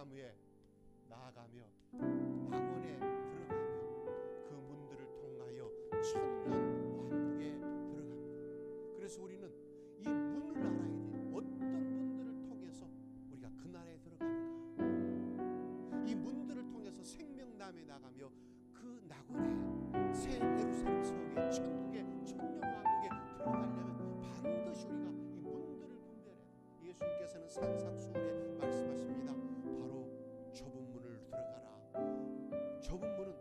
생명나무에 나아가며 낙원에 들어가며 그 문들을 통하여 천년 왕국에 들어갑니다. 그래서 우리는 이 문을 알아야 돼요. 어떤 문들을 통해서 우리가 그 나라에 들어가는가. 이 문들을 통해서 생명나무에 나가며 그 낙원에 새 예루살렘 성에 천국의 천년 왕국에 들어가려면 반드시 우리가 이 문들을 분별해야 돼요. 예수님께서는 산상수훈에 말씀하십니다. 바로 좁은 문을 들어가라. 좁은 문은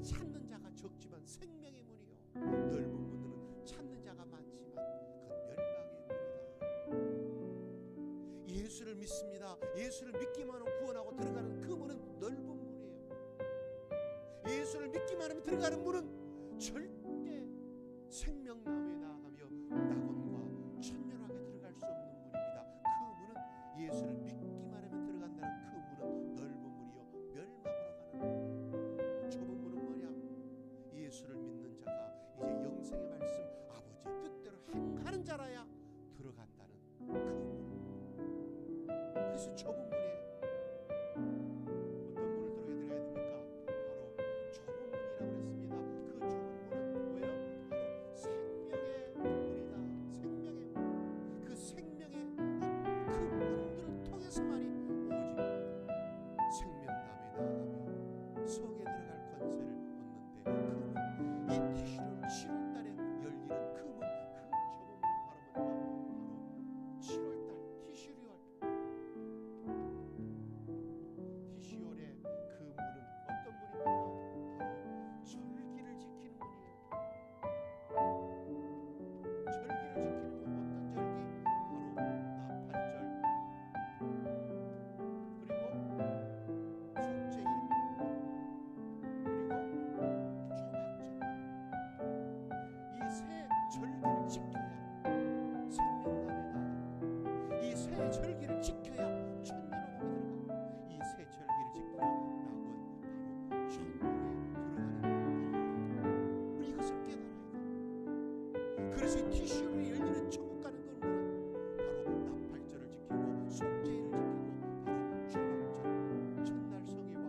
찾는 자가 적지만 생명의 문이요, 넓은 문은 찾는 자가 많지만 그건 멸망의 문이다. 예수를 믿습니다. 예수를 믿기만 하면 구원하고 들어가는 그 문은 넓은 문이에요. 예수를 믿기만 하면 들어가는 문은 절대 생명나무에 나아가며 낙원과 천년왕국에 들어갈 수 없는 문입니다. 그 문은 예수를 믿기만 하면 들어간다는 그 문은 넓은 문이요, 멸망으로 가는 문이에요. 좁은 문은 뭐냐? 예수를 믿는 자가 이제 영생의 말씀 아버지의 뜻대로 행하는 자라야 들어간다는 그 문. 그래서 좁은 문이에요. 어떤 문을 들어가야 됩니까? 바로 좁은 문이라고 그랬습니다. 그 좁은 문은 뭐예요? 바로 생명의 문이다. 생명의 문. 그 생명의 문, 그 문들을 통해서만이 오직 생명나무에 나아가며 성에 들어갈 권세를 얻는데, 그 문, 이 티슈를 7월달에 열리는 그 문, 그 좁은 문은 바로 뭐냐? 바로 7월달 티슈리얼. 티슈리얼의 그 문은 어떤 문입니까? 바로 절기를 지키는 문이에요. 절기를 지키는 문, 어떤 절기? 바로 나팔절, 그리고 축제일, 그리고 초막절. 이 세 절기를 지켜야 생명나무에 나아갑니다. 이 세 절기를 지켜야 천년왕국에 들어가고, 이 세 절기를 지켜야 낙원, 바로 천국에 들어가는 겁니다. 우리 이것을 깨달아야 돼요. 그래서 이 티슈로 열리는 천국 가는 건 바로 나팔절을 지키고 속죄일을 지키고 바로 초막절, 첫날 성회와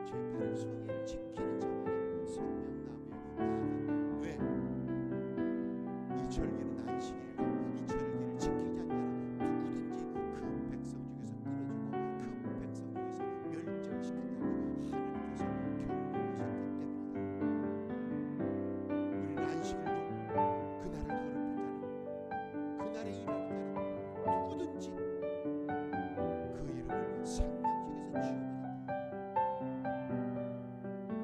제8일 성회를 지키는 자만이 생명나무에 나아간다. 왜? 이 절기는 안식일이라 이 절기를 지키지 않는 자는 누구든지 그 백성 중에서 끊어지고 그 백성 중에서 멸절을 시킨다고 하나님께서 경고하셨기 때문이다. 우리는 안식일도 그날을 더럽힌 자는, 그날에 일하는 자는 누구든지 그 이름을 생명책에서 지워버린다.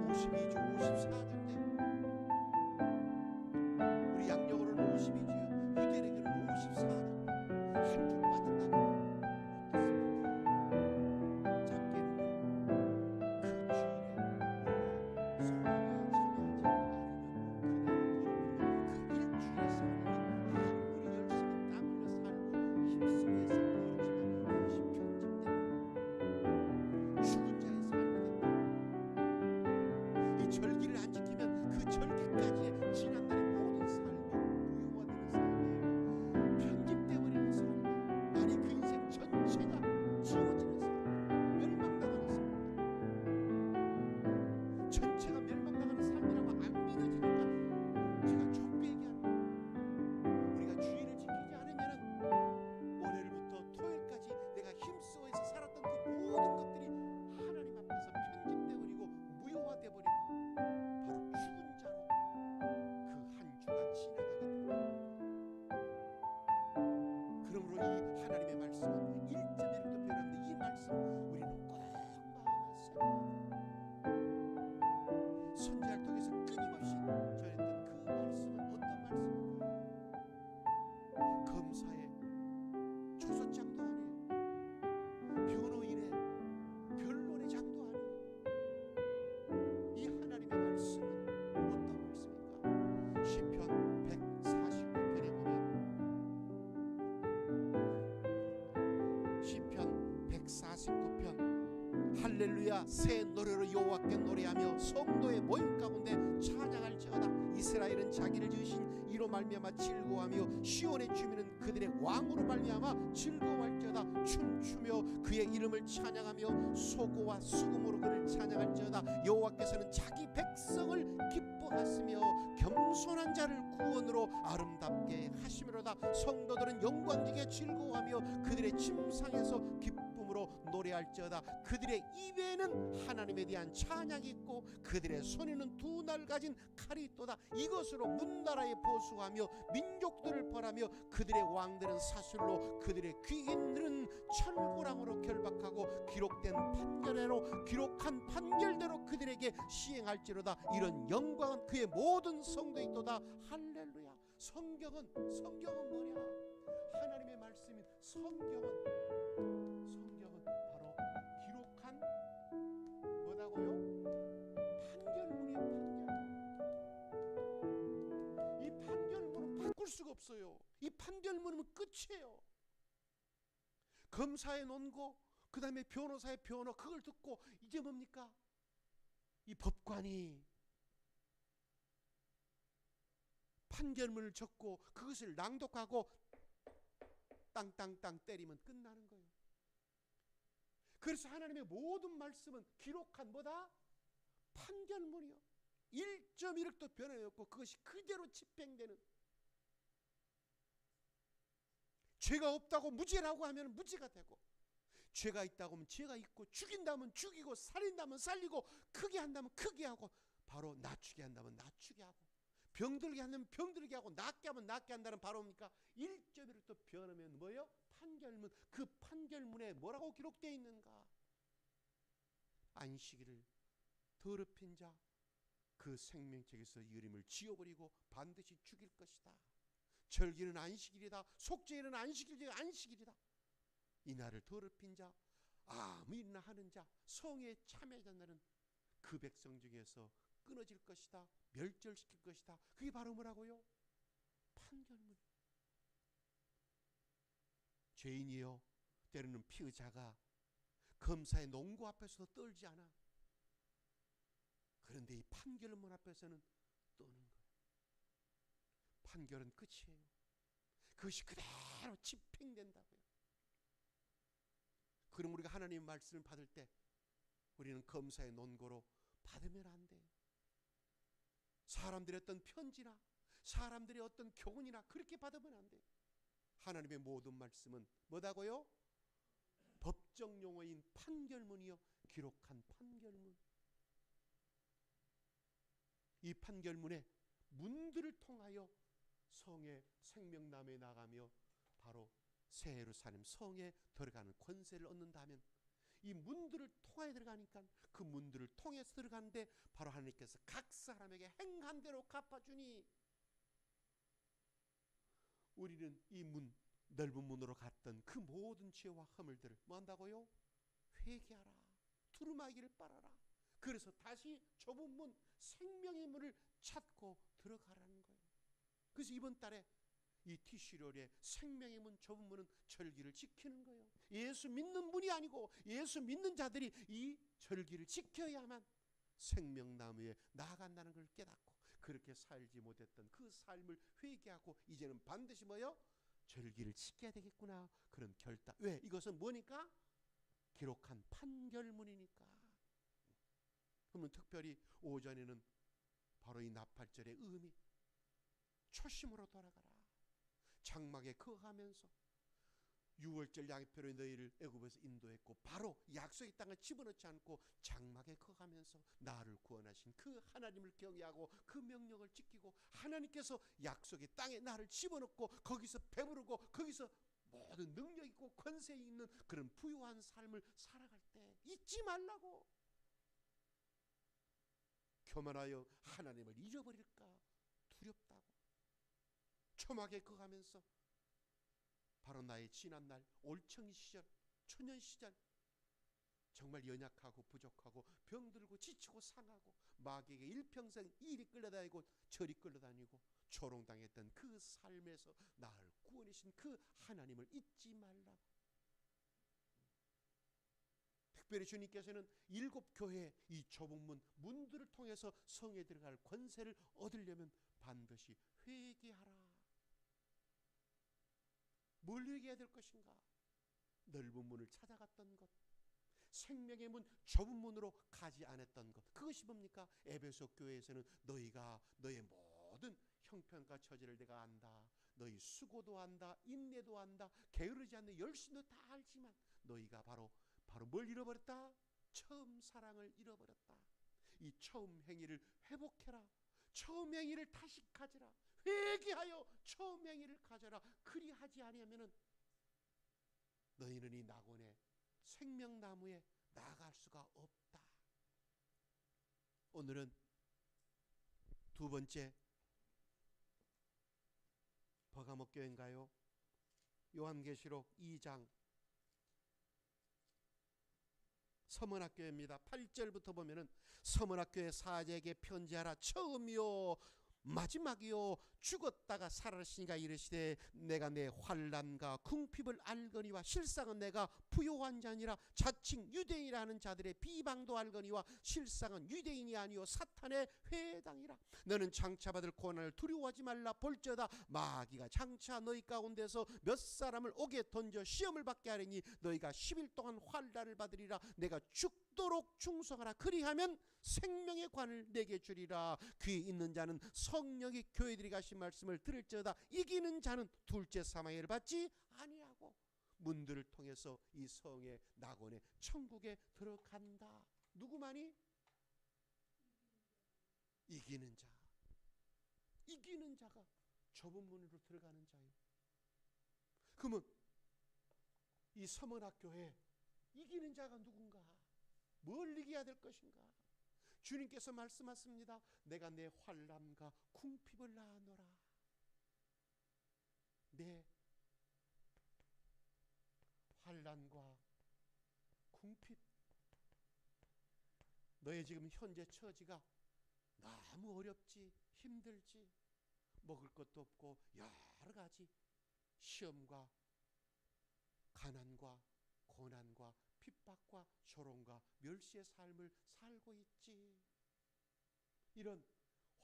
52주 54주인데 우리 양력으로는 52주요, 유대인에게는 54주. 한 주 빠진다고 못했습니다. 작게는요, 그 주일에 우리가 성회에 참여하지 않으면 그날을 더럽히면 그 일주일의 삶이 아무리 열심히 땀 흘려 살고 힘쓰면서 벌었지만 그것이 편집되는 죽은 자의 삶이 된다. 이 절기를 안 지키면 그 절기까지의 지난날의 모든 삶이 무효화되는 삶이에요. 편집되어버리는 삶이에요. 아니 그 인생 전체가 지워지는 삶, 멸망당하는 삶. 전체가 멸망당하는 삶이라고 안 믿어지니까 제가 좁게 얘기하는 거예요. 우리가 주일을 지키지 않으면 월요일부터 토요일까지 내가 힘쓰어서 살았던 그 모든 것들이 하나님 앞에서 편집되어버리고 무효화되어버리고 바로 죽은 자로 그 한 주가 지나가게 됩니다. 그러므로 이 하나님의 말씀은 1.1도 변함없는 이 말씀 우리는 꼭 마음에 새겨야 돼요. 선지자를 통해서 끊임없이 전했던 그 말씀은 어떤 말씀입니까? 검사의 조소장도 아니에요. 변호인의 변론의 장도 아니에요. 이 하나님의 말씀은 어떤 말씀입니까? 시편 149편에 보면, 시편 149편 할렐루야 새 노래로 여호와께 노래하며 성도의 모임 가운데 찬양할지어다. 이 이스라엘은 자기를 지으신 이로 말미암아 즐거워하며 시온의 주민은 그들의 왕으로 말미암아 즐거워할지어다. 춤추며 그의 이름을 찬양하며 소고와 수금으로 그를 찬양할지어다. 여호와께서는 자기 백성을 기뻐하시며 겸손한 자를 구원으로 아름답게 하시미로다. 성도들은 영광지게 즐거워하며 그들의 침상에서 기쁨으로 노래할지어다. 그들의 입에는 하나님에 대한 찬양이 있고 그들의 손에는 두 날 가진 칼이 있도다. 이것으로 문나라에 보수하며 민족들을 벌하며 그들의 왕들은 사슬로 그들의 귀인들은 철구랑으로 결박하고 기록한 판결대로 그들에게 시행할지로다. 이런 영광은 그의 모든 성도에 있도다. 할렐루야. 성경은 뭐냐? 하나님의 말씀인 성경은 바로 기록한 뭐라고요? 판결문이에요. 이 판결문은 바꿀 수가 없어요. 이 판결문은 끝이에요. 검사의 논고, 그 다음에 변호사의 변호, 그걸 듣고 이제 뭡니까? 이 법관이 판결문을 적고 그것을 낭독하고 땅땅땅 때리면 끝나는 거예요. 그래서 하나님의 모든 말씀은 기록한 뭐다? 판결문이요. 1.1도 변함이 없고 그것이 그대로 집행되는. 죄가 없다고 무죄라고 하면 무죄가 되고, 죄가 있다고 하면 죄가 있고, 죽인다면 죽이고, 살인다면 살리고, 크게 한다면 크게 하고, 바로 낮추게 한다면 낮추게 하고, 병들게 하면 병들게 하고, 낫게 하면 낫게 한다는 바로 뭡니까? 1.1도 변하면 뭐예요? 판결문. 그 판결문에 뭐라고 기록되어 있는가? 안식일을 더럽힌 자 그 생명책에서 이름을 지워버리고 반드시 죽일 것이다. 절기는 안식일이다. 속죄일은 안식일이다. 이 날을 더럽힌 자, 아무 일이나 하는 자, 성에 참여하지 않는 그 백성 중에서 끊어질 것이다. 멸절시킬 것이다. 그게 바로 뭐라고요? 판결문. 죄인이요, 때로는 피의자가 검사의 논고 앞에서도 떨지 않아. 그런데 이 판결문 앞에서는 떠는 거예요. 판결은 끝이에요. 그것이 그대로 집행된다고요. 그럼 우리가 하나님의 말씀을 받을 때 우리는 검사의 논고로 받으면 안 돼요. 사람들의 어떤 편지나 사람들의 어떤 교훈이나 그렇게 받으면 안 돼요. 하나님의 모든 말씀은 뭐다고요? 법정 용어인 판결문이요, 기록한 판결문. 이 판결문의 문들을 통하여 성의 생명나무에 나가며 바로 새 예루살렘 성에 들어가는 권세를 얻는다면, 이 문들을 통하여 들어가니까 그 문들을 통해서 들어가는데 바로 하나님께서 각 사람에게 행한 대로 갚아주니, 우리는 이 문, 넓은 문으로 갔던 그 모든 죄와 허물들을 뭐 한다고요? 회개하라. 두루마기를 빨아라. 그래서 다시 좁은 문, 생명의 문을 찾고 들어가라는 거예요. 그래서 이번 달에 이 티슈롤의 생명의 문, 좁은 문은 절기를 지키는 거예요. 예수 믿는 분이 아니고 예수 믿는 자들이 이 절기를 지켜야만 생명나무에 나아간다는 걸 깨닫고, 그렇게 살지 못했던 그 삶을 회개하고 이제는 반드시 뭐요? 절기를 지켜야 되겠구나, 그런 결단. 왜? 이것은 뭐니까? 기록한 판결문이니까. 그러면 특별히 오전에는 바로 이 나팔절의 의미, 초심으로 돌아가라. 장막에 거하면서 6월절 양표로 너희를 애굽에서 인도했고 바로 약속의 땅을 집어넣지 않고 장막에 거하면서 나를 구원하신 그 하나님을 경외하고 그 명령을 지키고, 하나님께서 약속의 땅에 나를 집어넣고 거기서 배부르고 거기서 모든 능력 있고 권세 있는 그런 부유한 삶을 살아갈 때 잊지 말라고. 교만하여 하나님을 잊어버릴까 두렵다고. 초막에 거하면서 바로 나의 지난날 올챙이 시절, 초년 시절 정말 연약하고 부족하고 병들고 지치고 상하고 마귀에게 일평생 이리 끌려다니고 저리 끌려다니고 조롱당했던 그 삶에서 나를 구원하신 그 하나님을 잊지 말라고. 특별히 주님께서는 7교회 이 좁은 문들을 통해서 성에 들어갈 권세를 얻으려면 반드시 회개하라. 뭘 회개해야 될 것인가? 넓은 문을 찾아갔던 것, 생명의 문, 좁은 문으로 가지 않았던 것, 그것이 뭡니까? 에베소 교회에서는 너희가 너의 모든 형편과 처지를 내가 안다, 너희 수고도 안다, 인내도 안다, 게으르지 않는 열심도 다 알지만 너희가 바로 뭘 잃어버렸다? 처음 사랑을 잃어버렸다. 이 처음 행위를 회복해라. 처음 행위를 다시 가져라. 회개하여 처음 행위를 가져라. 그리하지 아니하면은 너희는 이 낙원의 생명나무에 나아갈 수가 없다. 오늘은 두 번째 버가모 교회인가요? 요한계시록 2장 서문학교입니다. 8절부터 보면은 서문학교의 사제에게 편지하라. 처음이요 마지막이요 죽었다가 살아나시니가 이르시되 내가 내 환난과 궁핍을 알거니와 실상은 내가 부요한 자니라. 자칭 유대인이라 하는 자들의 비방도 알거니와 실상은 유대인이 아니요 사탄의 회당이라. 너는 장차 받을 고난을 두려워하지 말라. 볼지어다 마귀가 장차 너희 가운데서 몇 사람을 옥에 던져 시험을 받게 하리니 너희가 10일 동안 환난을 받으리라. 내가 죽도록 충성하라. 그리하면 생명의 관을 내게 주리라. 귀 있는 자는 성령이 교회들이 가신 말씀을 들을지어다. 이기는 자는 둘째 사마이를 받지 아니하고 문들을 통해서 이 성의 낙원의 천국에 들어간다. 누구만이? 이기는 자. 이기는 자가 좁은 문으로 들어가는 자요. 그러면 이 서문학교에 이기는 자가 누군가? 뭘 이겨야 될 것인가? 주님께서 말씀하십니다. 내가 내 환난과 궁핍을 나누라. 내 환난과 궁핍, 너의 지금 현재 처지가 너무 어렵지, 힘들지, 먹을 것도 없고 여러 가지 시험과 가난과 고난과 핍박과 조롱과 멸시의 삶을 살고 있지. 이런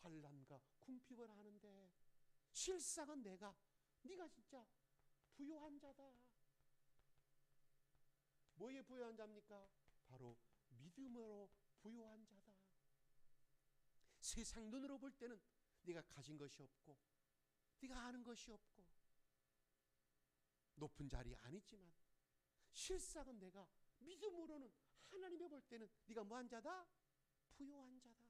환난과 궁핍을 하는데 실상은 네가 진짜 부요한 자다. 뭐에 부요한 자입니까? 바로 믿음으로 부요한 자다. 세상 눈으로 볼 때는 네가 가진 것이 없고 네가 아는 것이 없고 높은 자리 아니지만 실상은 내가 믿음으로는 하나님이 볼 때는 네가 뭐한 자다? 부요한 자다.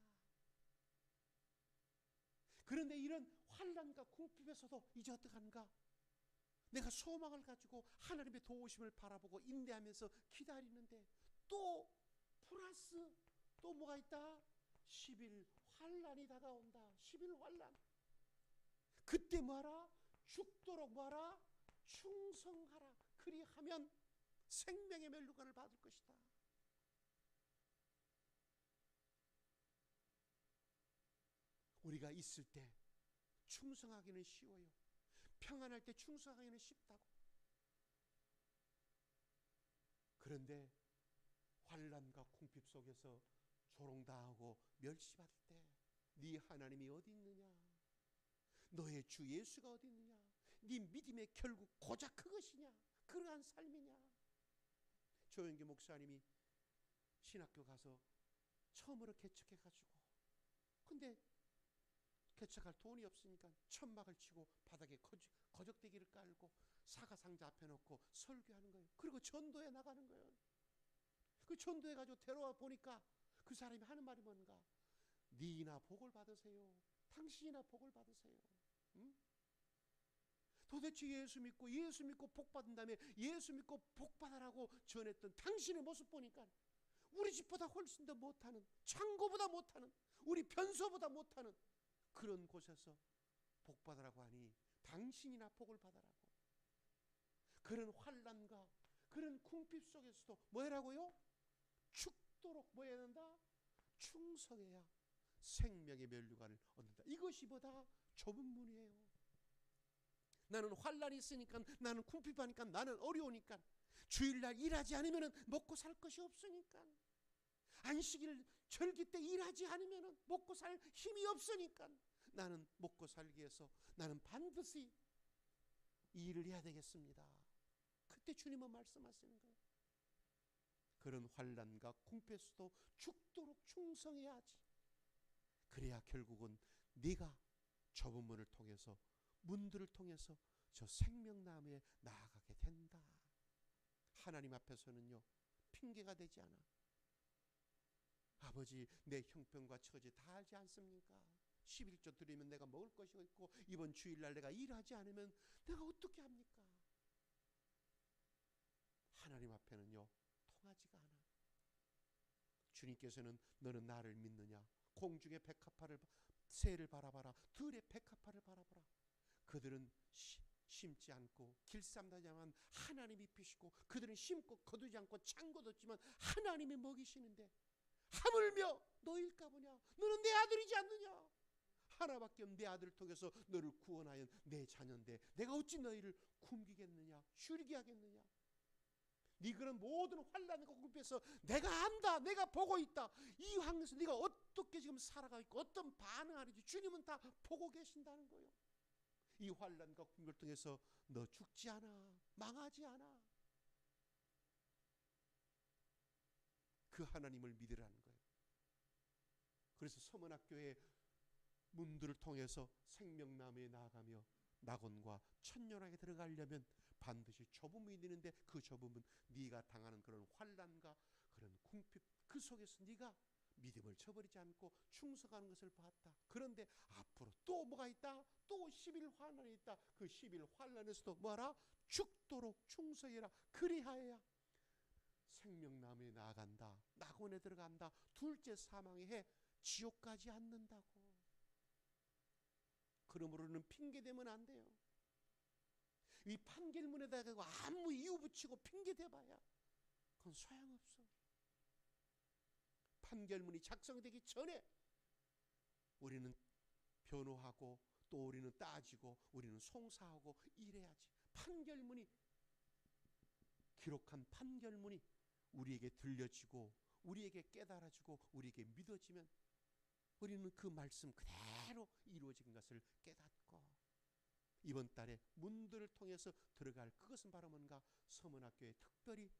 그런데 이런 환난과 궁핍에서도 이제 어떡하는가? 내가 소망을 가지고 하나님의 도우심을 바라보고 인내하면서 기다리는데 또 플러스 또 뭐가 있다? 10일 환난이 다가온다. 10일 환난. 그때 뭐하라? 죽도록 뭐하라? 충성하라. 그리하면 생명의 멸류관을 받을 것이다. 우리가 있을 때 충성하기는 쉬워요. 평안할 때 충성하기는 쉽다고. 그런데 환난과 궁핍 속에서 조롱당하고 멸시받을 때 네 하나님이 어디 있느냐? 너의 주 예수가 어디 있느냐? 네 믿음의 결국 고작 그것이냐? 그러한 삶이냐? 조영기 목사님이 신학교 가서 처음으로 개척해가지고 근데 개척할 돈이 없으니까 천막을 치고 바닥에 거적대기를 깔고 사과상자 앞에 놓고 설교하는 거예요. 그리고 전도에 나가는 거예요. 그 전도해 가지고 데려와 보니까 그 사람이 하는 말이 뭔가? 니나 복을 받으세요. 당신이나 복을 받으세요. 응? 도대체 예수 믿고 복 받은 다음에 예수 믿고 복 받으라고 전했던 당신의 모습 보니까 우리 집보다 훨씬 더 못하는, 창고보다 못하는, 우리 변소보다 못하는 그런 곳에서 복 받으라고 하니 당신이나 복을 받으라고. 그런 환난과 그런 궁핍 속에서도 뭐라고요? 죽도록 뭐 해야 된다? 충성해야 생명의 멸류관을 얻는다. 이것이 보다 좁은 문이에요. 나는 환난이 있으니까, 나는 궁핍하니까, 나는 어려우니까 주일날 일하지 않으면 먹고 살 것이 없으니까. 안식일 절기 때 일하지 않으면 먹고 살 힘이 없으니까 나는 먹고 살기 위해서 나는 반드시 이 일을 해야 되겠습니다. 그때 주님은 말씀하시는 거예요. 그런 환난과 궁핍에서도 죽도록 충성해야지. 그래야 결국은 네가 좁은 문을 통해서, 문들을 통해서 저 생명나무에 나아가게 된다. 하나님 앞에서는요, 핑계가 되지 않아. 아버지, 내 형편과 처지 다 알지 않습니까? 11조 드리면 내가 먹을 것이 있고 이번 주일날 내가 일하지 않으면 내가 어떻게 합니까? 하나님 앞에는요, 통하지가 않아. 주님께서는 너는 나를 믿느냐? 공중의 백합화를, 새를 바라봐라. 들의 백합화를 바라봐라. 그들은 심지 않고 길쌈다지만 하나님이 피시고, 그들은 심고 거두지 않고 창고 뒀지만 하나님이 먹이시는데 하물며 너일까 보냐? 너는 내 아들이지 않느냐? 하나밖에 없는 내 아들을 통해서 너를 구원하여 내 자녀인데 내가 어찌 너희를 굶기겠느냐? 쉬게 하겠느냐? 네 그런 모든 환난과 궁핍에서 내가 안다, 내가 보고 있다. 이 환경에서 네가 어떻게 지금 살아가고 있고 어떤 반응하는지 주님은 다 보고 계신다는 거예요. 이 환난과 궁핍을 통해서 너 죽지 않아, 망하지 않아. 그 하나님을 믿으라는 거예요. 그래서 서문학교의 문들을 통해서 생명나무에 나아가며 낙원과 천년왕에 들어가려면 반드시 좁음이 있는데, 그 좁음은 네가 당하는 그런 환난과 그런 궁핍, 그 속에서 네가 믿음을 저버리지 않고 충성하는 것을 봤다. 그런데 앞으로 또 뭐가 있다? 또 10일 환난이 있다. 그 10일 환난에서도 뭐하라? 죽도록 충성해라. 그리하여야 생명나무에 나아간다, 낙원에 들어간다, 둘째 사망에 해 지옥 가지 않는다고. 그러므로는 핑계대면 안 돼요. 이 판결문에다가 아무 이유 붙이고 핑계대봐야 그건 소용없어. 판결문이 작성되기 전에 우리는 변호하고 또 우리는 따지고 우리는 송사하고 이래야지. 판결문이, 기록한 판결문이 우리에게 들려지고 우리에게 깨달아지고 우리에게 믿어지면 우리는 그 말씀 그대로 이루어진 것을 깨닫고, 이번 달에 문들을 통해서 들어갈 그것은 바로 뭔가? 서문학교에 특별히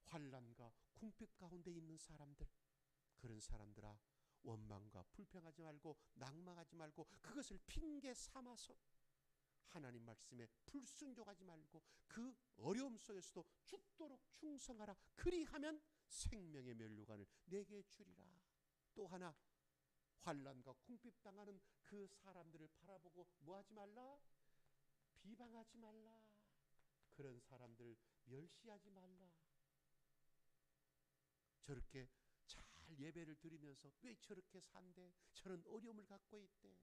환난과 궁핍 가운데 있는 사람들, 그런 사람들아, 원망과 불평하지 말고 낭망하지 말고 그것을 핑계 삼아서 하나님 말씀에 불순종하지 말고 그 어려움 속에서도 죽도록 충성하라. 그리하면 생명의 면류관을 내게 주리라. 또 하나, 환난과 궁핍 당하는 그 사람들을 바라보고 뭐하지 말라? 비방하지 말라. 그런 사람들 멸시하지 말라. 저렇게 잘 예배를 드리면서 왜 저렇게 산대? 저런 어려움을 갖고 있대.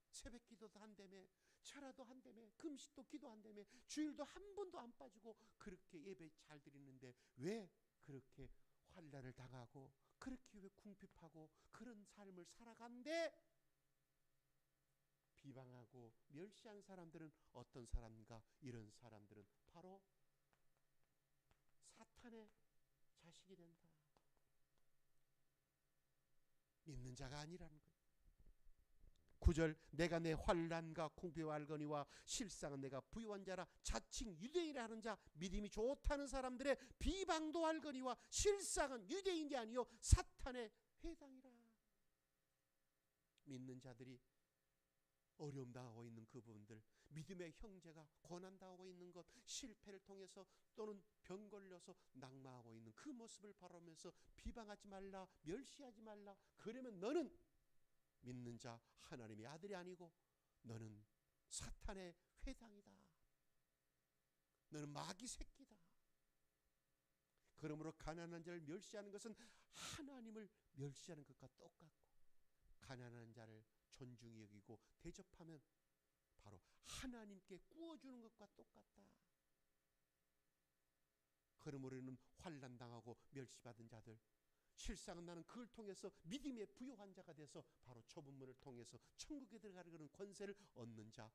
새벽 기도도 한다며, 철야도 한다며, 금식도 기도한다며, 주일도 한 번도 안 빠지고 그렇게 예배 잘 드리는데 왜 그렇게 환난을 당하고 그렇게 왜 궁핍하고 그런 삶을 살아간대? 비방하고 멸시한 사람들은 어떤 사람인가? 이런 사람들은 바로 사탄의 자식이 된다. 믿는 자가 아니라는 거예요. 9절, 내가 내 환난과 궁핍을 알거니와 실상은 내가 부유한 자라. 자칭 유대인이라는 자, 믿음이 좋다는 사람들의 비방도 알거니와 실상은 유대인이 아니요 사탄의 회당이라. 믿는 자들이 어려움 당하고 있는 그 부분들, 믿음의 형제가 고난 당하고 있는 것, 실패를 통해서 또는 병 걸려서 낙마하고 있는 그 모습을 바라보면서 비방하지 말라, 멸시하지 말라. 그러면 너는 믿는 자 하나님의 아들이 아니고 너는 사탄의 회당이다. 너는 마귀 새끼다. 그러므로 가난한 자를 멸시하는 것은 하나님을 멸시하는 것과 똑같고, 가난한 자를 존중히 여기고 대접하면 바로 하나님께 구워주는 것과 똑같다. 그러므로는 환난당하고 멸시받은 자들, 실상은 나는 그걸 통해서 믿음의 부요한 자가 돼서 바로 좁은 문을 통해서 천국에 들어가는 그런 권세를 얻는 자,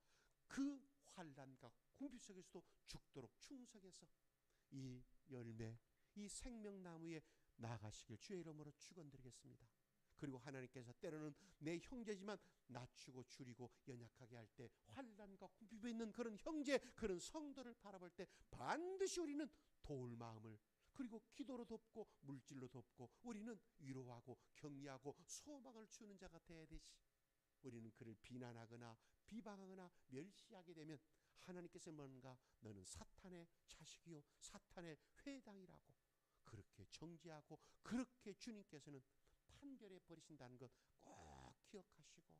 그 환난과 궁핍 속에서도 죽도록 충성해서 이 열매, 이 생명나무에 나아가시길 주의 이름으로 축원드리겠습니다. 그리고 하나님께서 때로는 내 형제지만 낮추고 줄이고 연약하게 할 때 환난과 궁핍에 있는 그런 형제, 그런 성도를 바라볼 때 반드시 우리는 도울 마음을, 그리고 기도로 돕고 물질로 돕고 우리는 위로하고 격려하고 소망을 주는 자가 되어야 되지. 우리는 그를 비난하거나 비방하거나 멸시하게 되면 하나님께서 뭔가 너는 사탄의 자식이요 사탄의 회당이라고 그렇게 정죄하고 그렇게 주님께서는 판결해 버리신다는 것 꼭 기억하시고,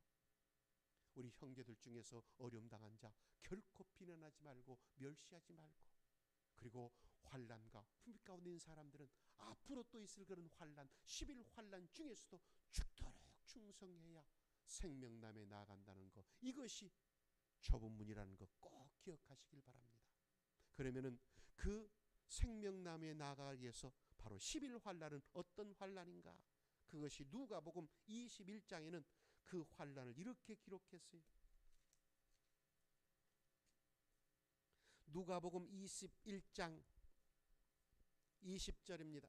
우리 형제들 중에서 어려움 당한 자 결코 비난하지 말고 멸시하지 말고, 그리고 환난과 궁핍 가운데 있는 사람들은 앞으로 또 있을 그런 환난, 10일 환난 중에서도 죽도록 충성해야 생명남에 나아간다는 것, 이것이 좁은 문이라는 것 꼭 기억하시길 바랍니다. 그러면은 그 생명남에 나아가기 위해서 바로 10일 환난은 어떤 환난인가? 그것이 누가복음 21장에는 그 환난을 이렇게 기록했어요. 누가복음 21장 20절입니다.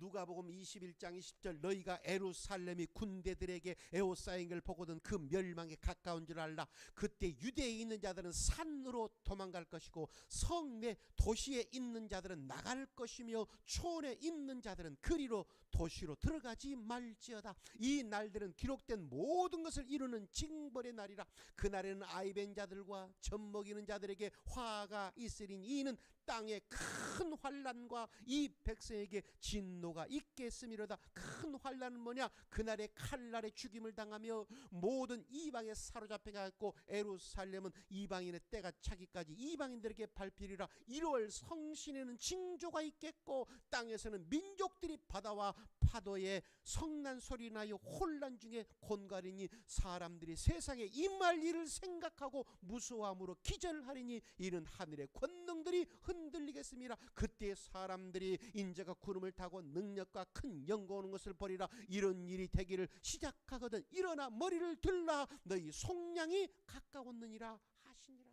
누가복음 21장 20절, 너희가 예루살렘이 군대들에게 에워싸인 걸 보거든 그 멸망에 가까운 줄 알라. 그때 유대에 있는 자들은 산으로 도망갈 것이고 성내 도시에 있는 자들은 나갈 것이며 촌에 있는 자들은 그리로 도시로 들어가지 말지어다. 이 날들은 기록된 모든 것을 이루는 징벌의 날이라. 그날에는 아이벤 자들과 젖먹이는 자들에게 화가 있으리니 이는 땅에 큰 환난과 이 백성에게 진노가 있겠음이로다. 큰 환난은 뭐냐? 그날에 칼날에 죽임을 당하며 모든 이방에 사로잡혀가고 에루살렘은 이방인의 때가 차기까지 이방인들에게 밟히리라. 1월 성신에는 징조가 있겠고 땅에서는 민족들이 바다와 파도에 성난 소리 나요 혼란 중에 곤가리니 사람들이 세상에 임할 일을 생각하고 무서워함으로 기절하리니 이는 하늘의 권능들이 흔들리겠습니다. 그때 사람들이 인자가 구름을 타고 능력과 큰 영광 오는 것을 보리라. 이런 일이 되기를 시작하거든 일어나 머리를 들라 너희 속량이 가까웠느니라 하시니라.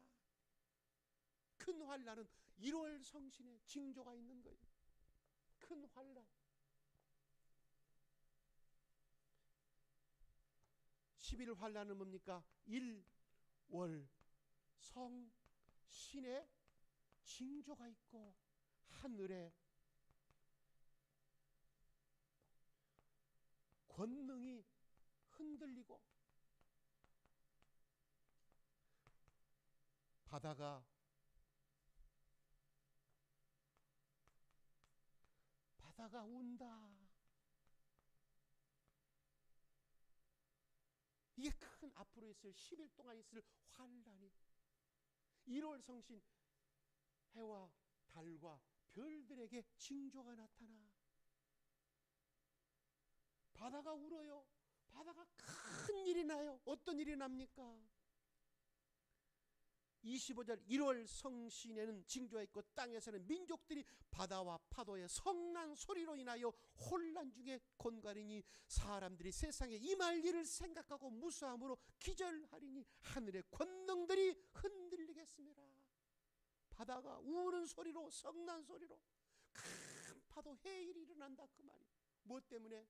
큰 환난은 1월 성신의 징조가 있는 거예요. 큰 환난. 10일 환난은 뭡니까? 1월 성신의 징조가 있고 하늘에 권능이 흔들리고 바다가 운다. 이게 큰 앞으로 있을 10일 동안 있을 환란이 1월 성신 해와 달과 별들에게 징조가 나타나 바다가 울어요. 바다가 큰 일이 나요. 어떤 일이 납니까? 25절 1월 성신에는 징조가 있고 땅에서는 민족들이 바다와 파도의 성난 소리로 인하여 혼란 중에 곤가리니 사람들이 세상에 임할 일을 생각하고 무수함으로 기절하리니 하늘의 권능들이 흔들리겠습니다. 바다가 우는 소리로 성난 소리로 큰 파도 해일이 일어난다 그 말이에요. 무엇 때문에?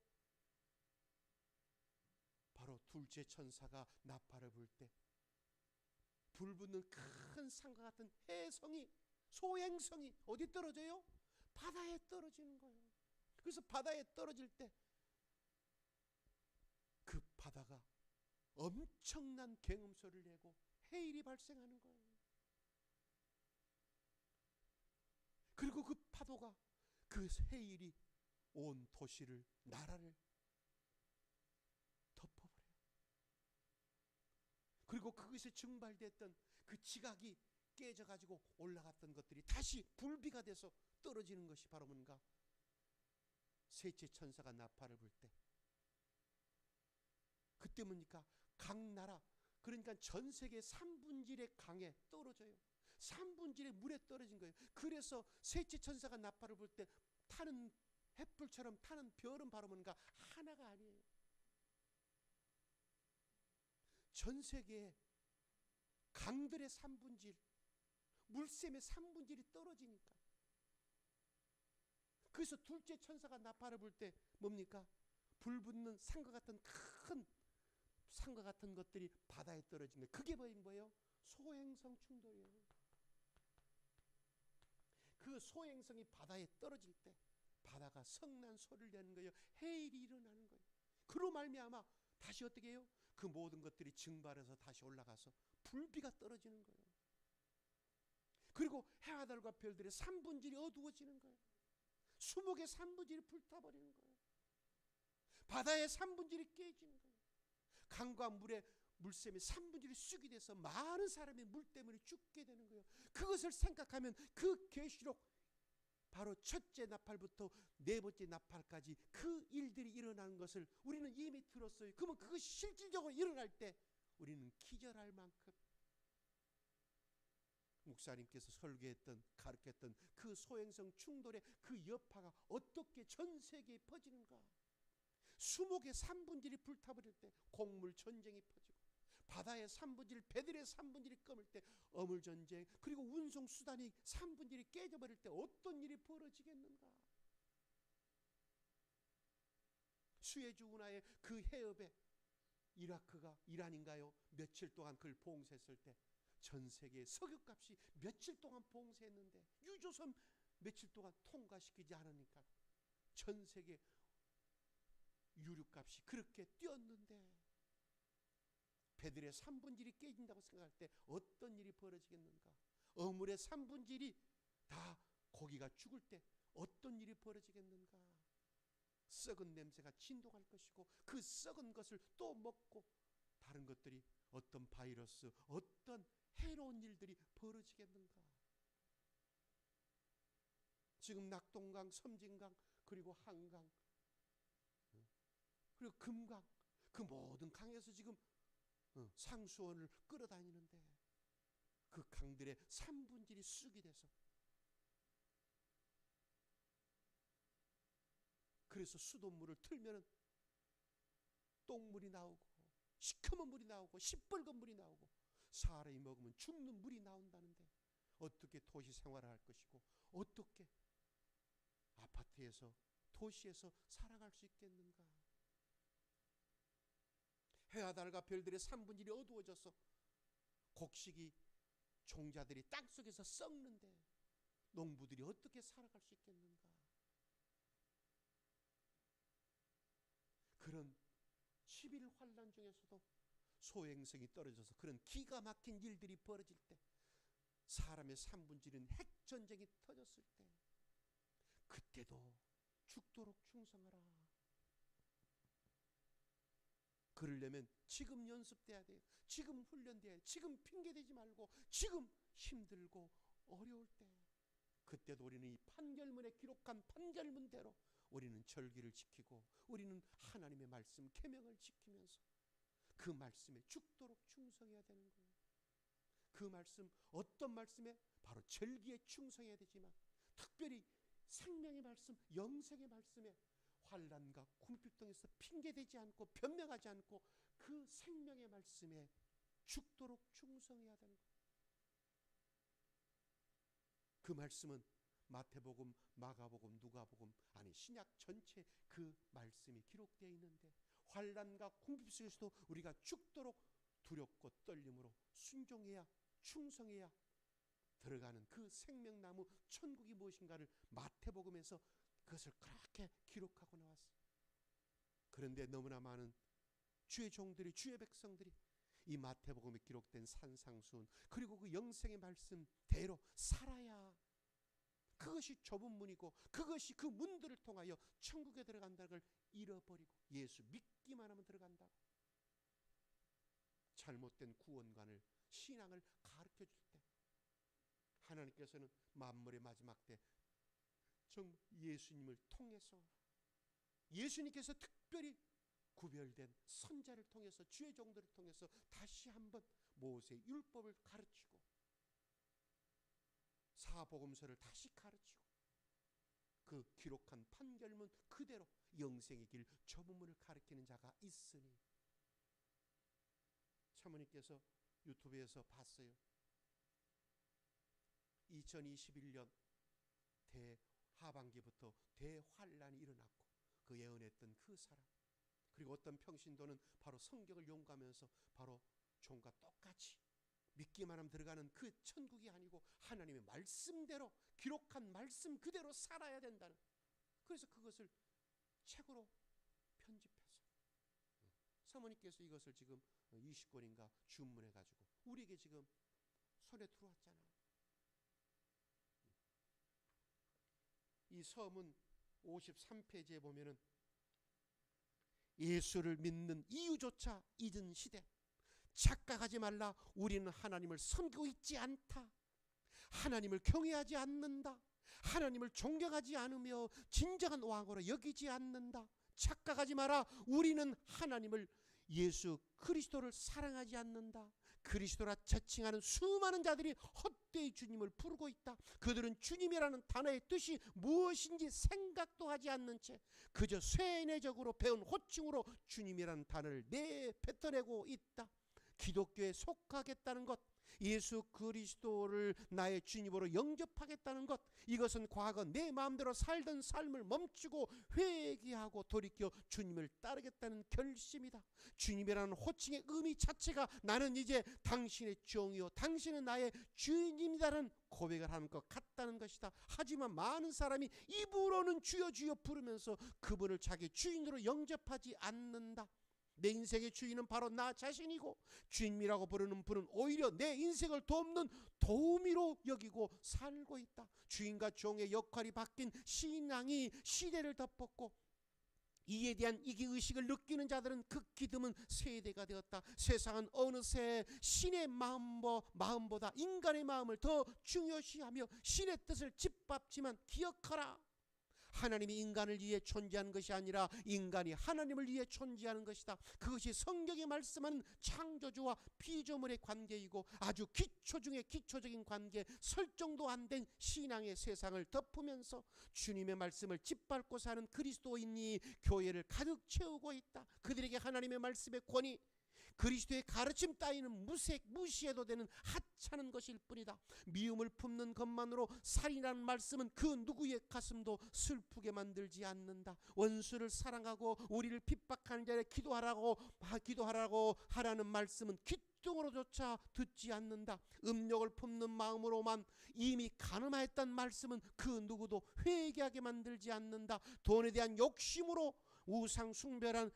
바로 둘째 천사가 나팔을 불 때 불붙는 큰 산과 같은 해성이 소행성이 어디 떨어져요? 바다에 떨어지는 거예요. 그래서 바다에 떨어질 때 그 바다가 엄청난 갱음소리를 내고 해일이 발생하는 거예요. 그리고 그 파도가 그 해일이 온 도시를 나라를 덮어버려요. 그리고 그것에 증발됐던 그 지각이 깨져가지고 올라갔던 것들이 다시 불비가 돼서 떨어지는 것이 바로 뭔가? 셋째 천사가 나팔을 불 때 그때 뭡니까? 각 나라 그러니까 전 세계 3분질의 강에 떨어져요. 3분질의 물에 떨어진 거예요. 그래서 셋째 천사가 나팔을 불 때 타는 횃불처럼 타는 별은 바로 뭔가? 하나가 아니에요. 전 세계에 강들의 3분질, 물샘의 3분질이 떨어지니까. 그래서 둘째 천사가 나팔을 불 때 뭡니까? 불붙는 산과 같은 큰 산과 같은 것들이 바다에 떨어진 거예요. 그게 뭐예요? 소행성 충돌이에요. 그 소행성이 바다에 떨어질 때 바다가 성난 소리를 내는 거예요. 해일이 일어나는 거예요. 그로 말미암아 다시 어떻게 해요? 그 모든 것들이 증발해서 다시 올라가서 불비가 떨어지는 거예요. 그리고 해와 달과 별들의 3분질이 어두워지는 거예요. 수목의 3분질이 불타버리는 거예요. 바다의 3분질이 깨지는 거예요. 강과 물샘의 3분질이 쑥이 돼서 많은 사람이 물 때문에 죽게 되는 거예요. 그것을 생각하면 그 계시록 바로 첫째 나팔부터 네 번째 나팔까지 그 일들이 일어나는 것을 우리는 이미 들었어요. 그러면 그것이 실질적으로 일어날 때 우리는 기절할 만큼 목사님께서 설교했던 가르쳤던 그 소행성 충돌의 그 여파가 어떻게 전 세계에 퍼지는가. 수목의 3분질이 불타버릴 때 곡물 전쟁이 퍼지고, 바다의 3분질, 배들의 3분질이 꺼물 때 어물 전쟁, 그리고 운송 수단이 3분질이 깨져버릴 때 어떤 일이 벌어지겠는가. 수에즈 운하의 그 해협에 이라크가 이란인가요? 며칠 동안 그걸 봉쇄했을 때 전 세계의 석유값이 며칠 동안 봉쇄했는데 유조선 며칠 동안 통과시키지 않으니까 전 세계 유류값이 그렇게 뛰었는데 배들의 3분질이 깨진다고 생각할 때 어떤 일이 벌어지겠는가. 어물의 3분질이 다 고기가 죽을 때 어떤 일이 벌어지겠는가. 썩은 냄새가 진동할 것이고 그 썩은 것을 또 먹고 다른 것들이 어떤 바이러스, 어떤 해로운 일들이 벌어지겠는가. 지금 낙동강, 섬진강, 그리고 한강, 그리고 금강, 그 모든 강에서 지금 상수원을 끌어다니는데 그 강들의 3분질이 쑥이 돼서, 그래서 수돗물을 틀면은 똥물이 나오고 시커먼 물이 나오고 시뻘건 물이 나오고 사람이 먹으면 죽는 물이 나온다는데 어떻게 도시 생활을 할 것이고 어떻게 아파트에서 도시에서 살아갈 수 있겠는가. 해와 달과 별들의 3분질이 어두워져서 곡식이 종자들이 땅속에서 썩는데 농부들이 어떻게 살아갈 수 있겠는가. 그런 11 환란 중에서도 소행성이 떨어져서 그런 기가 막힌 일들이 벌어질 때, 사람의 3분질인 핵전쟁이 터졌을 때 그때도 죽도록 충성하라. 그러려면 지금 연습돼야 돼요. 지금 훈련돼야 돼요. 지금 핑계대지 말고 지금 힘들고 어려울 때, 그때도 우리는 이 판결문에 기록한 판결문대로 우리는 절기를 지키고 우리는 하나님의 말씀 계명을 지키면서 그 말씀에 죽도록 충성해야 되는 거예요. 그 말씀, 어떤 말씀에? 바로 절기에 충성해야 되지만 특별히 생명의 말씀, 영생의 말씀에 환난과 궁핍등에서 핑계대지 않고 변명하지 않고 그 생명의 말씀에 죽도록 충성해야 되는 거예요. 그 말씀은 마태복음, 마가복음, 누가복음, 아니 신약 전체 그 말씀이 기록되어 있는데 환난과 궁핍 속에서도 우리가 죽도록 두렵고 떨림으로 순종해야, 충성해야 들어가는 그 생명나무 천국이 무엇인가를 마태복음에서 그것을 그렇게 기록하고 나왔어요. 그런데 너무나 많은 주의 종들이, 주의 백성들이 이 마태복음에 기록된 산상수훈 그리고 그 영생의 말씀대로 살아야 그것이 좁은 문이고 그것이 그 문들을 통하여 천국에 들어간다는 걸 잃어버리고 예수 믿기만 하면 들어간다고 잘못된 구원관을, 신앙을 가르쳐줄 때 하나님께서는 만물의 마지막 때 정말 예수님을 통해서, 예수님께서 특별히 구별된 선자를 통해서, 주의 종들을 통해서 다시 한번 모세의 율법을 가르치고 사복음서를 다시 가르치고 그 기록한 판결문 그대로 영생의 길, 좁은 문을 가르치는 자가 있으니 사모님께서 유튜브에서 봤어요. 2021년 하반기부터 대환란이 일어났고 그 예언했던 그 사람, 그리고 어떤 평신도는 바로 성경을 연구하면서 바로 종과 똑같이 믿기만 하면 들어가는 그 천국이 아니고 하나님의 말씀대로, 기록한 말씀 그대로 살아야 된다는, 그래서 그것을 책으로 편집해서 사모님께서 이것을 지금 20권인가 주문해 가지고 우리에게 지금 손에 들어왔잖아요. 이 서문 53페이지에 보면은 예수를 믿는 이유조차 잊은 시대, 착각하지 말라. 우리는 하나님을 섬기고 있지 않다. 하나님을 경외하지 않는다. 하나님을 존경하지 않으며 진정한 왕으로 여기지 않는다. 착각하지 마라. 우리는 하나님을, 예수 그리스도를 사랑하지 않는다. 그리스도라 자칭하는 수많은 자들이 헛되이 주님을 부르고 있다. 그들은 주님이라는 단어의 뜻이 무엇인지 생각도 하지 않는 채 그저 쇠뇌적으로 배운 호칭으로 주님이라는 단어를 내뱉어내고 있다. 기독교에 속하겠다는 것, 예수 그리스도를 나의 주님으로 영접하겠다는 것, 이것은 과거 내 마음대로 살던 삶을 멈추고 회개하고 돌이켜 주님을 따르겠다는 결심이다. 주님이라는 호칭의 의미 자체가 나는 이제 당신의 종이요 당신은 나의 주인입니다라는 고백을 하는 것 같다는 것이다. 하지만 많은 사람이 입으로는 주여 주여 부르면서 그분을 자기 주인으로 영접하지 않는다. 내 인생의 주인은 바로 나 자신이고 주님이라고 부르는 분은 오히려 내 인생을 돕는 도우미로 여기고 살고 있다. 주인과 종의 역할이 바뀐 신앙이 시대를 덮었고 이에 대한 이기의식을 느끼는 자들은 극히 드문 세대가 되었다. 세상은 어느새 신의 마음보다 인간의 마음을 더 중요시하며 신의 뜻을 짓밟지만 기억하라. 하나님이 인간을 위해 존재하는 것이 아니라 인간이 하나님을 위해 존재하는 것이다. 그것이 성경이 말씀하는 창조주와 피조물의 관계이고 아주 기초 중에 기초적인 관계, 설정도 안 된 신앙의 세상을 덮으면서 주님의 말씀을 짓밟고 사는 그리스도인이 교회를 가득 채우고 있다. 그들에게 하나님의 말씀의 권위, 그리스도의 가르침 따위는 무시해도 되는 하찮은 것일 뿐이다. 미움을 품는 것만으로 살인이라는 말씀은 그 누구의 가슴도 슬프게 만들지 않는다. 원수를 사랑하고 우리를 핍박하는 자에게 기도하라고 하라는 말씀은 귀뚱으로조차 듣지 않는다. 음욕을 품는 마음으로만 이미 가늠하였다는 말씀은 그 누구도 회개하게 만들지 않는다. 돈에 대한 욕심으로 우상 숭배라는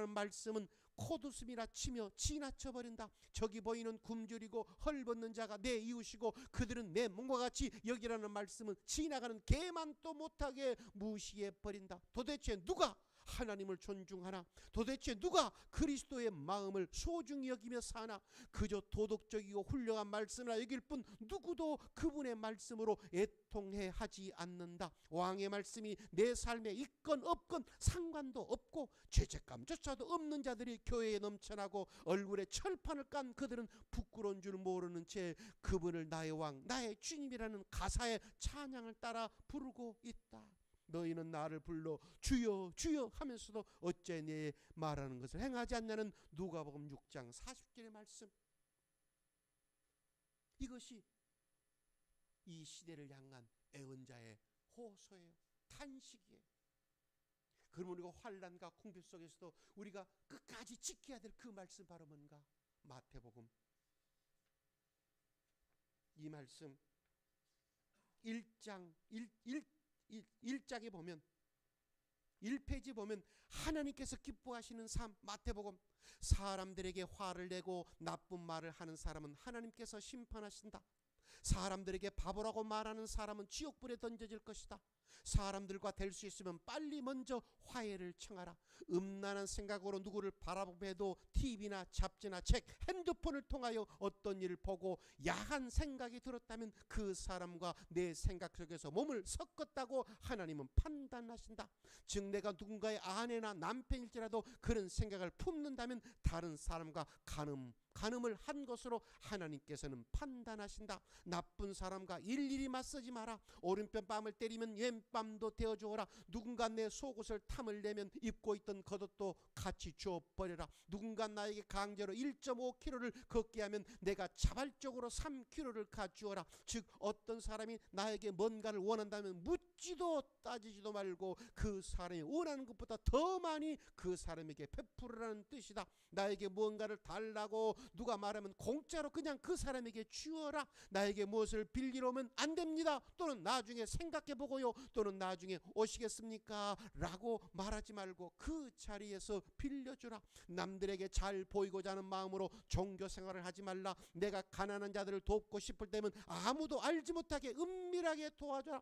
말씀은 코웃음이라 치며 지나쳐 버린다. 저기 보이는 굶주리고 헐벗는 자가 내 이웃이고 그들은 내 몸과 같이 여기라는 말씀은 지나가는 개만도 못하게 무시해 버린다. 도대체 누가 하나님을 존중하나? 도대체 누가 그리스도의 마음을 소중히 여기며 사나? 그저 도덕적이고 훌륭한 말씀이라 여길 뿐 누구도 그분의 말씀으로 애통해 하지 않는다. 왕의 말씀이 내 삶에 있건 없건 상관도 없고 죄책감조차도 없는 자들이 교회에 넘쳐나고 얼굴에 철판을 깐 그들은 부끄러운 줄 모르는 채 그분을 나의 왕, 나의 주님이라는 가사의 찬양을 따라 부르고 있다. 너희는 나를 불러 주여 주여 하면서도 어째 내 말하는 것을 행하지 않냐는 누가복음 6장 40절의 말씀. 이것이 이 시대를 향한 애원자의 호소예요. 탄식이에요. 그러면 우리가 환난과 궁핍 속에서도 우리가 끝까지 지켜야 될 그 말씀 바로 뭔가? 마태복음 이 말씀 1장에 보면 1페이지 보면 하나님께서 기뻐하시는 삶, 마태복음, 사람들에게 화를 내고 나쁜 말을 하는 사람은 하나님께서 심판하신다. 사람들에게 바보라고 말하는 사람은 지옥불에 던져질 것이다. 사람들과 될 수 있으면 빨리 먼저 화해를 청하라. 음란한 생각으로 누구를 바라보고도 TV나 잡지나 책, 핸드폰을 통하여 어떤 일을 보고 야한 생각이 들었다면 그 사람과 내 생각 속에서 몸을 섞었다고 하나님은 판단하신다. 즉 내가 누군가의 아내나 남편일지라도 그런 생각을 품는다면 다른 사람과 간음을 한 것으로 하나님께서는 판단하신다. 나쁜 사람과 일일이 맞서지 마라. 오른편 뺨을 때리면 멜밤도 되어주어라. 누군가 내 속옷을 탐을 내면 입고 있던 겉옷도 같이 주어버려라. 누군가 나에게 강제로 1.5km를 걷게 하면 내가 자발적으로 3km를 가주어라. 즉 어떤 사람이 나에게 뭔가를 원한다면 묻지도 따지지도 말고 그 사람이 원하는 것보다 더 많이 그 사람에게 베풀으라는 뜻이다. 나에게 무언가를 달라고 누가 말하면 공짜로 그냥 그 사람에게 주어라. 나에게 무엇을 빌리러 오면 안 됩니다. 또는 나중에 생각해보고요. 또는 나중에 오시겠습니까? 라고 말하지 말고 그 자리에서 빌려주라. 남들에게 잘 보이고자 하는 마음으로 종교 생활을 하지 말라. 내가 가난한 자들을 돕고 싶을 때면 아무도 알지 못하게 은밀하게 도와줘라.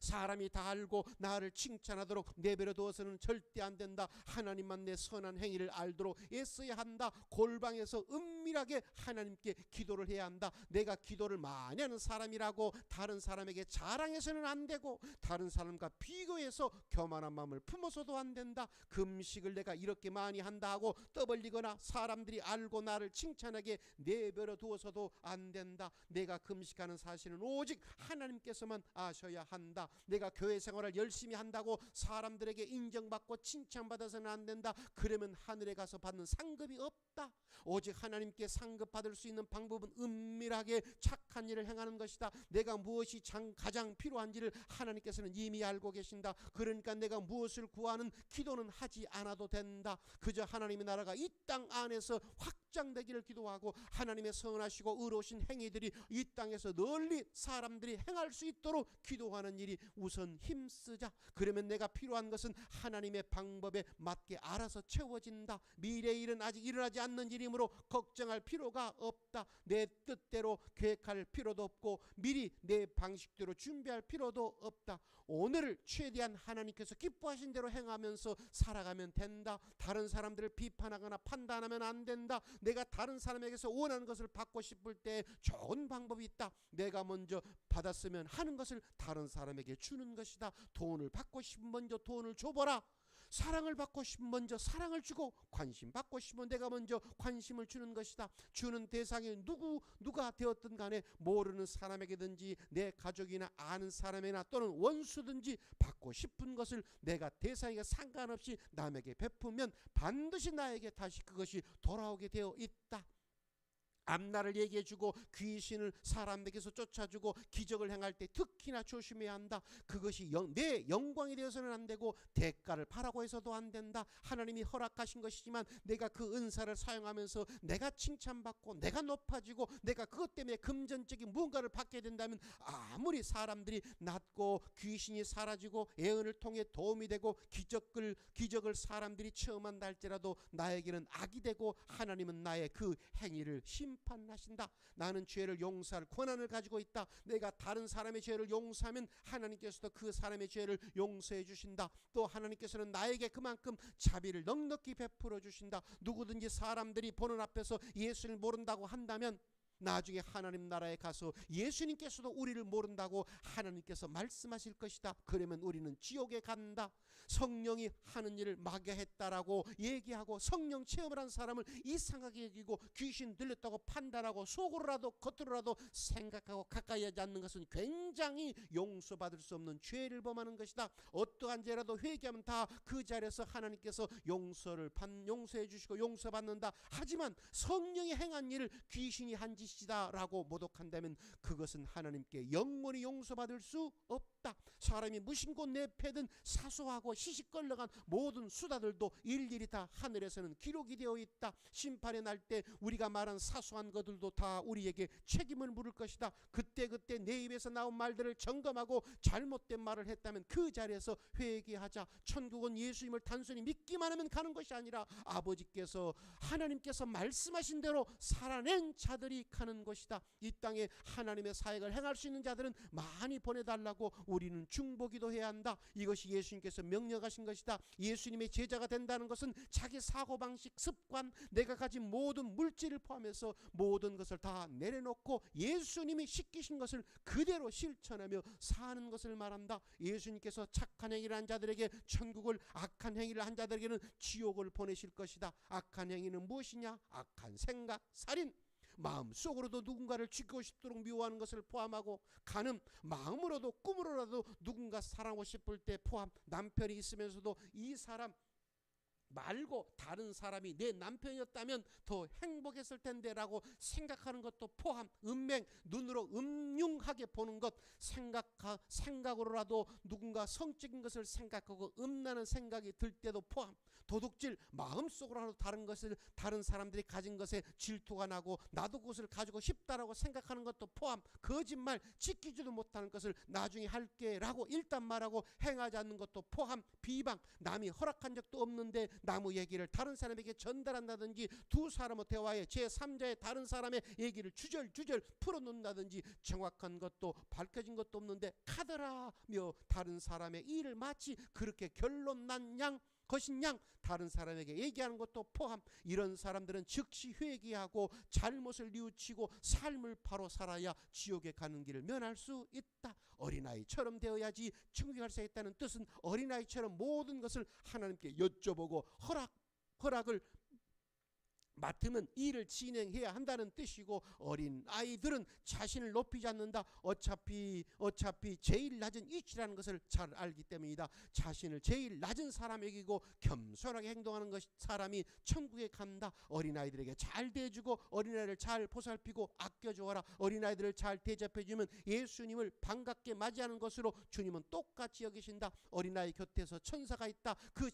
사람이 다 알고 나를 칭찬하도록 내버려 두어서는 절대 안 된다. 하나님만 내 선한 행위를 알도록 애써야 한다. 골방에서 은밀하게 하나님께 기도를 해야 한다. 내가 기도를 많이 하는 사람이라고 다른 사람에게 자랑해서는 안 되고 다른 사람과 비교해서 교만한 마음을 품어서도 안 된다. 금식을 내가 이렇게 많이 한다 하고 떠벌리거나 사람들이 알고 나를 칭찬하게 내버려 두어서도 안 된다. 내가 금식하는 사실은 오직 하나님께서만 아셔야 한다. 내가 교회 생활을 열심히 한다고 사람들에게 인정받고 칭찬받아서는 안 된다. 그러면 하늘에 가서 받는 상급이 없다. 오직 하나님께 상급받을 수 있는 방법은 은밀하게 착한 일을 행하는 것이다. 내가 무엇이 가장 필요한지를 하나님께서는 이미 알고 계신다. 그러니까 내가 무엇을 구하는 기도는 하지 않아도 된다. 그저 하나님의 나라가 이 땅 안에서 확장되기를 기도하고 하나님의 선하시고 의로우신 행위들이 이 땅에서 널리 사람들이 행할 수 있도록 기도하는 일이 우선 힘쓰자. 그러면 내가 필요한 것은 하나님의 방법에 맞게 알아서 채워진다. 미래의 일은 아직 일어나지 않는 일이므로 걱정할 필요가 없다. 내 뜻대로 계획할 필요도 없고 미리 내 방식대로 준비할 필요도 없다. 오늘을 최대한 하나님께서 기뻐하신 대로 행하면서 살아가면 된다. 다른 사람들을 비판하거나 판단하면 안 된다. 내가 다른 사람에게서 원하는 것을 받고 싶을 때 좋은 방법이 있다. 내가 먼저 받았으면 하는 것을 다른 사람에게 주는 것이다. 돈을 받고 싶으면 먼저 돈을 줘보라. 사랑을 받고 싶으면 먼저 사랑을 주고 관심 받고 싶으면 내가 먼저 관심을 주는 것이다. 주는 대상이 누가 되었든 간에 모르는 사람에게든지 내 가족이나 아는 사람이나 또는 원수든지 받고 싶은 것을 내가 대상에 상관없이 남에게 베푸면 반드시 나에게 다시 그것이 돌아오게 되어 있다. 앞날을 얘기해주고 귀신을 사람에게서 쫓아주고 기적을 행할 때 특히나 조심해야 한다. 그것이 내 영광이 되어서는 안 되고 대가를 바라고 해서도 안 된다. 하나님이 허락하신 것이지만 내가 그 은사를 사용하면서 내가 칭찬받고 내가 높아지고 내가 그것 때문에 금전적인 무언가를 받게 된다면 아무리 사람들이 낫고 귀신이 사라지고 예언을 통해 도움이 되고 기적을 사람들이 체험한다 할지라도 나에게는 악이 되고 하나님은 나의 그 행위를 심판하신다. 나는 죄를 용서할 권한을 가지고 있다. 내가 다른 사람의 죄를 용서하면 하나님께서도 그 사람의 죄를 용서해 주신다. 또 하나님께서는 나에게 그만큼 자비를 넉넉히 베풀어 주신다. 누구든지 사람들이 보는 앞에서 예수를 모른다고 한다면 나중에 하나님 나라에 가서 예수님께서도 우리를 모른다고 하나님께서 말씀하실 것이다. 그러면 우리는 지옥에 간다. 성령이 하는 일을 마귀했다라고 얘기하고 성령 체험을 한 사람을 이상하게 여기고 귀신 들렸다고 판단하고 속으로라도 겉으로라도 생각하고 가까이 하지 않는 것은 굉장히 용서받을 수 없는 죄를 범하는 것이다. 어떠한 죄라도 회개하면 다 그 자리에서 하나님께서 용서해 주시고 용서받는다. 하지만 성령이 행한 일을 귀신이 한 짓이다 라고 모독한다면 그것은 하나님께 영원히 용서받을 수 없다. 사람이 무심코 내패든 사소하고 시시껄렁한 모든 수다들도 일일이 다 하늘에서는 기록이 되어 있다. 심판의 날 때 우리가 말한 사소한 것들도 다 우리에게 책임을 물을 것이다. 그때 내 입에서 나온 말들을 점검하고 잘못된 말을 했다면 그 자리에서 회개하자. 천국은 예수님을 단순히 믿기만 하면 가는 것이 아니라 아버지께서 하나님께서 말씀하신 대로 살아낸 자들이 가는 것이다. 이 땅에 하나님의 사역을 행할 수 있는 자들은 많이 보내달라고 우리는 중보기도 해야 한다. 이것이 예수님께서 명령하신 것이다. 예수님의 제자가 된다는 것은 자기 사고방식, 습관, 내가 가진 모든 물질을 포함해서 모든 것을 다 내려놓고 예수님이 시키신 것을 그대로 실천하며 사는 것을 말한다. 예수님께서 착한 행위를 한 자들에게 천국을, 악한 행위를 한 자들에게는 지옥을 보내실 것이다. 악한 행위는 무엇이냐? 악한 생각, 살인, 마음속으로도 누군가를 지키고 싶도록 미워하는 것을 포함하고, 가는 마음으로도 꿈으로라도 누군가 사랑하고 싶을 때 포함. 남편이 있으면서도 이 사람 말고 다른 사람이 내 남편이었다면 더 행복했을 텐데 라고 생각하는 것도 포함. 음맹, 눈으로 음흉하게 보는 것, 생각으로라도 누군가 성적인 것을 생각하고 음란한 생각이 들 때도 포함. 도둑질, 마음속으로라도 다른 사람들이 가진 것에 질투가 나고 나도 그것을 가지고 싶다라고 생각하는 것도 포함. 거짓말, 지키지도 못하는 것을 나중에 할게 라고 일단 말하고 행하지 않는 것도 포함. 비방, 남이 허락한 적도 없는데 남의 얘기를 다른 사람에게 전달한다든지, 두 사람의 대화에 제3자의 다른 사람의 얘기를 주절주절 풀어놓는다든지, 정확한 것도 밝혀진 것도 없는데 카더라며 다른 사람의 일을 마치 그렇게 결론 난 양 것인 양 다른 사람에게 얘기하는 것도 포함. 이런 사람들은 즉시 회개하고 잘못을 뉘우치고 삶을 바로 살아야 지옥에 가는 길을 면할 수 있다. 어린아이처럼 되어야지. 천국에 갈 수 있다는 뜻은 어린아이처럼 모든 것을 하나님께 여쭤보고 허락을 맡으면 일을 진행해야 한다는 뜻이고, 어린 아이들은 자신을 높이지 않는다. 어차피 제일 낮은 위치라는 것을 잘 알기 때문이다. 자신을 제일 낮은 사람에게고 겸손하게 행동하는 사람이 천국에 간다. 어린아이들에게 잘 대해주고 어린아이를 잘 보살피고 아껴주어라. 어린아이들을 잘 대접해주면 예수님을 반갑게 맞이하는 것으로 주님은 똑같이 여기신다. 어린아이 곁에서 천사가 있다. 그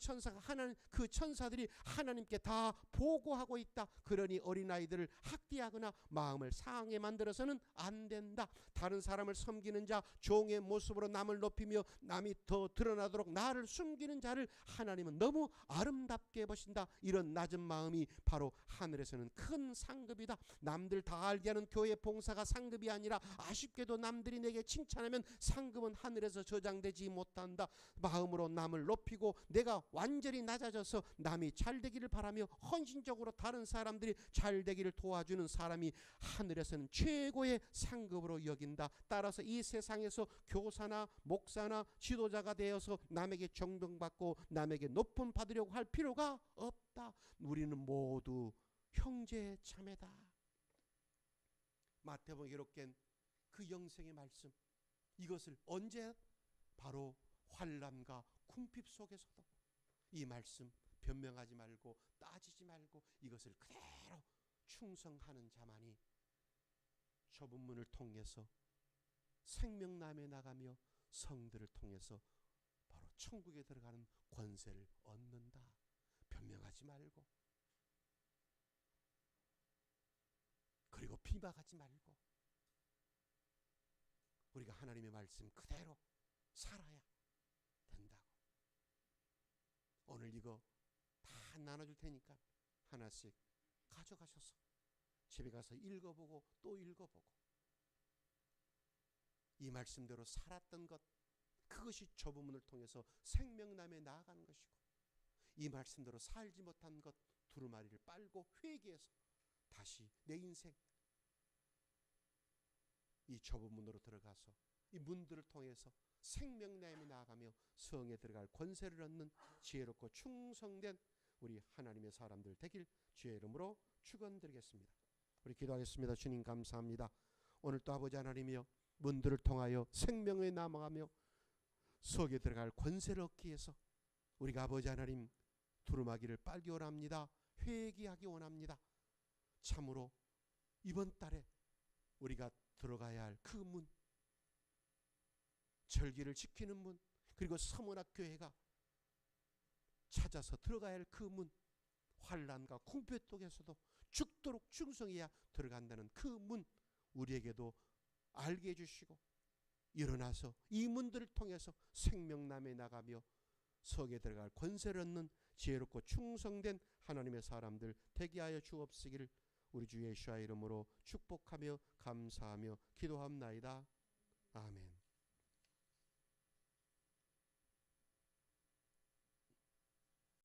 천사들이 하나님께 다 보고하고 있다. 그러니 어린아이들을 학대하거나 마음을 상하게 만들어서는 안 된다. 다른 사람을 섬기는 자, 종의 모습으로 남을 높이며 남이 더 드러나도록 나를 숨기는 자를 하나님은 너무 아름답게 보신다. 이런 낮은 마음이 바로 하늘에서는 큰 상급이다. 남들 다 알게 하는 교회 봉사가 상급이 아니라, 아쉽게도 남들이 내게 칭찬하면 상급은 하늘에서 저장되지 못한다. 마음으로 남을 높이고 내가 완전히 낮아져서 남이 잘 되기를 바라며 헌신적으로 다른 사람들이 잘 되기를 도와주는 사람이 하늘에서는 최고의 상급으로 여긴다. 따라서 이 세상에서 교사나 목사나 지도자가 되어서 남에게 존경받고 남에게 높임 받으려고 할 필요가 없다. 우리는 모두 형제 자매다. 마태복음에 기록된 그 영생의 말씀, 이것을 언제? 바로 환난과 궁핍 속에서도 이 말씀 변명하지 말고 따지지 말고 이것을 그대로 충성하는 자만이 좁은 문을 통해서 생명남에 나가며 성들을 통해서 바로 천국에 들어가는 권세를 얻는다. 변명하지 말고, 그리고 비방하지 말고, 우리가 하나님의 말씀 그대로 살아야 된다고. 오늘 이거 다 나눠줄 테니까 하나씩 가져가셔서 집에 가서 읽어보고 또 읽어보고, 이 말씀대로 살았던 것, 그것이 좁은 문을 통해서 생명남에 나아가는 것이고, 이 말씀대로 살지 못한 것 두루마리를 빨고 회개해서 다시 내 인생 이 좁은 문으로 들어가서 이 문들을 통해서 생명남에 나아가며 성에 들어갈 권세를 얻는 지혜롭고 충성된 우리 하나님의 사람들 되길 주의 이름으로 축원드리겠습니다. 우리 기도하겠습니다. 주님 감사합니다. 오늘 또 아버지 하나님이여, 문들을 통하여 생명에 남아가며 속에 들어갈 권세를 얻기 위해서 우리가 아버지 하나님 두루마기를 빨기 원합니다. 회개하기 원합니다. 참으로 이번 달에 우리가 들어가야 할 그 문, 절기를 지키는 문, 그리고 서문학 교회가 찾아서 들어가야 할 그 문, 환난과 궁핍 속에서도 죽도록 충성해야 들어간다는 그 문, 우리에게도 알게 해주시고 일어나서 이 문들을 통해서 생명남에 나가며 석에 들어갈 권세를 얻는 지혜롭고 충성된 하나님의 사람들 되게 하여 주옵시기를 우리 주 예수의 이름으로 축복하며 감사하며 기도합나이다. 아멘.